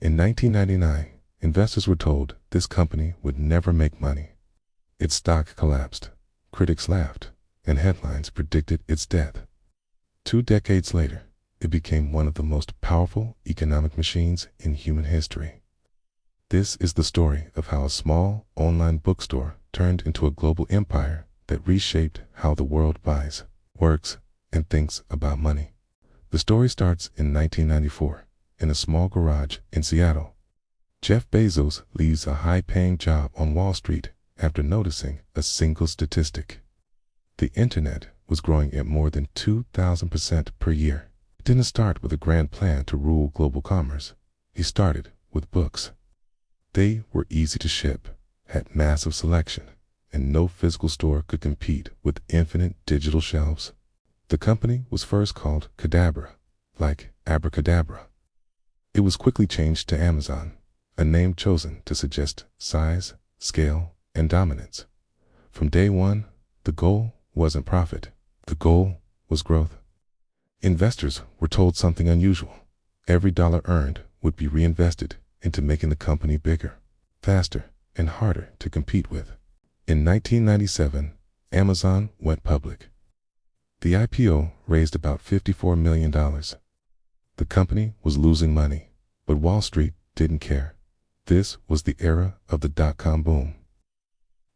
In 1999, investors were told this company would never make money. Its stock collapsed, critics laughed, and headlines predicted its death. 2 decades later, it became one of the most powerful economic machines in human history. This is the story of how a small online bookstore turned into a global empire that reshaped how the world buys, works, and thinks about money. The story starts in 1994, in a small garage in Seattle. Jeff Bezos leaves a high-paying job on Wall Street after noticing a single statistic. The internet was growing at more than 2,000% per year. He didn't start with a grand plan to rule global commerce. He started with books. They were easy to ship, had massive selection, and no physical store could compete with infinite digital shelves. The company was first called Cadabra, like abracadabra. It was quickly changed to Amazon, a name chosen to suggest size, scale, and dominance. From day one, the goal wasn't profit. The goal was growth. Investors were told something unusual. Every dollar earned would be reinvested into making the company bigger, faster, and harder to compete with. In 1997, Amazon went public. The IPO raised about $54 million. The company was losing money, but Wall Street didn't care. This was the era of the dot-com boom.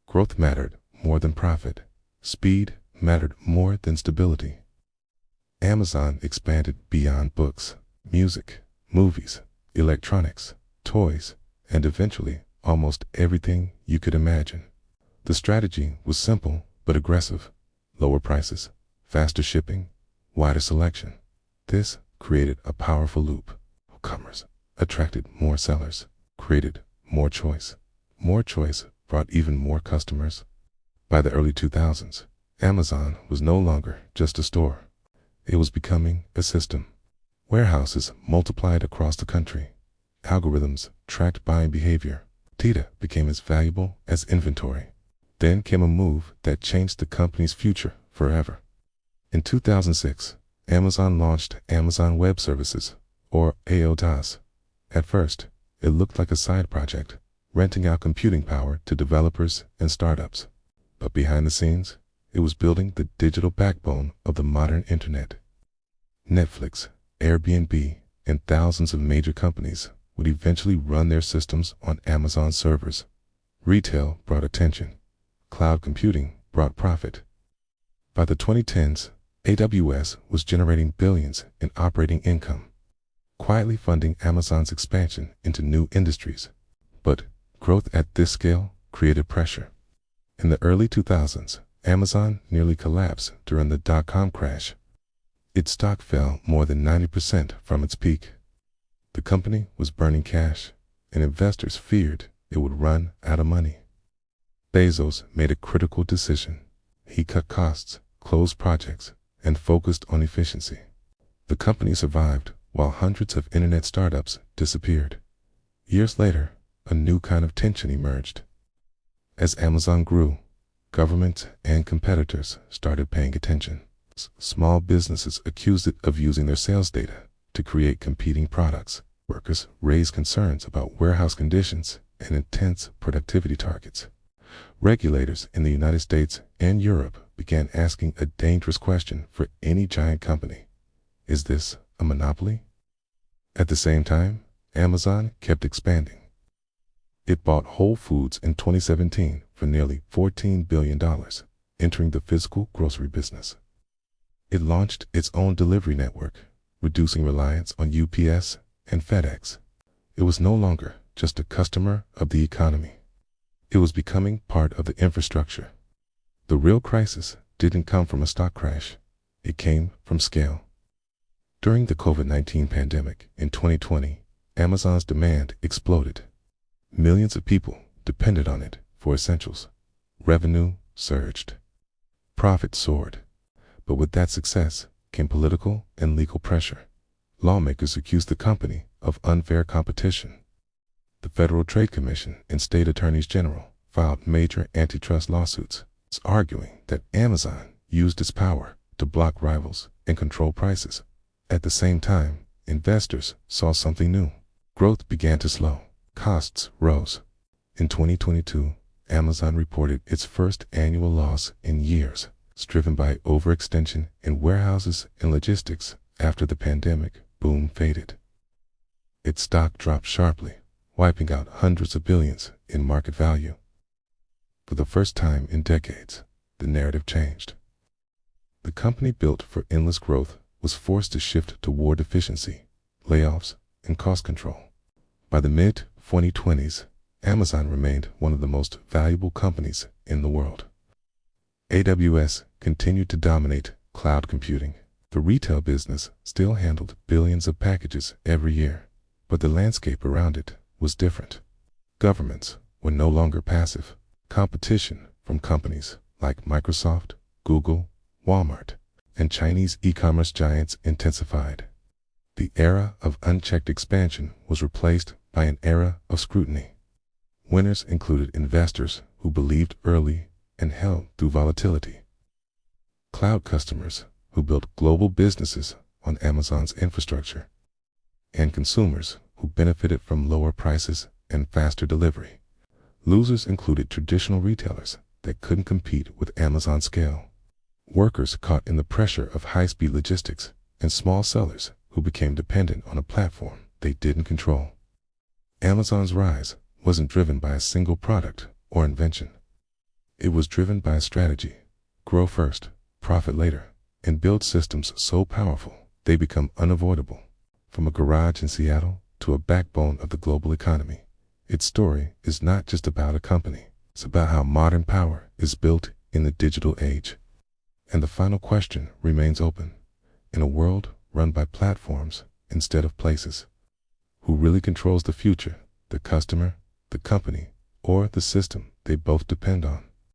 Growth mattered more than profit. Speed mattered more than stability. Amazon expanded beyond books, music, movies, electronics, toys, and eventually almost everything you could imagine. The strategy was simple but aggressive: lower prices, faster shipping, wider selection. This created a powerful loop. Commerce attracted more sellers, created more choice. More choice brought even more customers. By the early 2000s, Amazon was no longer just a store. It was becoming a system. Warehouses multiplied across the country. Algorithms tracked buying behavior. Data became as valuable as inventory. Then came a move that changed the company's future forever. In 2006, Amazon launched Amazon Web Services, or AODAS. At first, it looked like a side project, renting out computing power to developers and startups. But behind the scenes, it was building the digital backbone of the modern internet. Netflix, Airbnb, and thousands of major companies would eventually run their systems on Amazon servers. Retail brought attention. Cloud computing brought profit. By the 2010s, AWS was generating billions in operating income, quietly funding Amazon's expansion into new industries. But growth at this scale created pressure. In the early 2000s, Amazon nearly collapsed during the dot-com crash. Its stock fell more than 90% from its peak. The company was burning cash, and investors feared it would run out of money. Bezos made a critical decision. He cut costs, closed projects, and focused on efficiency. The company survived while hundreds of internet startups disappeared. Years later, a new kind of tension emerged. As Amazon grew, government and competitors started paying attention. Small businesses accused it of using their sales data to create competing products. Workers raised concerns about warehouse conditions and intense productivity targets. Regulators in the United States and Europe began asking a dangerous question for any giant company: is this a monopoly? At the same time, Amazon kept expanding. It bought Whole Foods in 2017 for nearly $14 billion, entering the physical grocery business. It launched its own delivery network, reducing reliance on UPS and FedEx. It was no longer just a customer of the economy. It was becoming part of the infrastructure. The real crisis didn't come from a stock crash. It came from scale. During the COVID-19 pandemic in 2020, Amazon's demand exploded. Millions of people depended on it for essentials. Revenue surged. Profit soared. But with that success came political and legal pressure. Lawmakers accused the company of unfair competition. The Federal Trade Commission and state attorneys general filed major antitrust lawsuits, arguing that Amazon used its power to block rivals and control prices. At the same time, investors saw something new. Growth began to slow. Costs rose. In 2022, Amazon reported its first annual loss in years, driven by overextension in warehouses and logistics after the pandemic boom faded. Its stock dropped sharply, wiping out hundreds of billions in market value. For the first time in decades, the narrative changed. The company built for endless growth was forced to shift toward efficiency, layoffs, and cost control. By the mid-2020s, Amazon remained one of the most valuable companies in the world. AWS continued to dominate cloud computing. The retail business still handled billions of packages every year, but the landscape around it was different. Governments were no longer passive. Competition from companies like Microsoft, Google, Walmart, and Chinese e-commerce giants intensified. The era of unchecked expansion was replaced by an era of scrutiny. Winners included investors who believed early and held through volatility. Cloud customers who built global businesses on Amazon's infrastructure. And consumers who benefited from lower prices and faster delivery. Losers included traditional retailers that couldn't compete with Amazon's scale. Workers caught in the pressure of high-speed logistics, and small sellers who became dependent on a platform they didn't control. Amazon's rise wasn't driven by a single product or invention. It was driven by a strategy: grow first, profit later, and build systems so powerful they become unavoidable. From a garage in Seattle to a backbone of the global economy, its story is not just about a company. It's about how modern power is built in the digital age. And the final question remains open. In a world run by platforms instead of places, who really controls the future, the customer, the company, or the system they both depend on?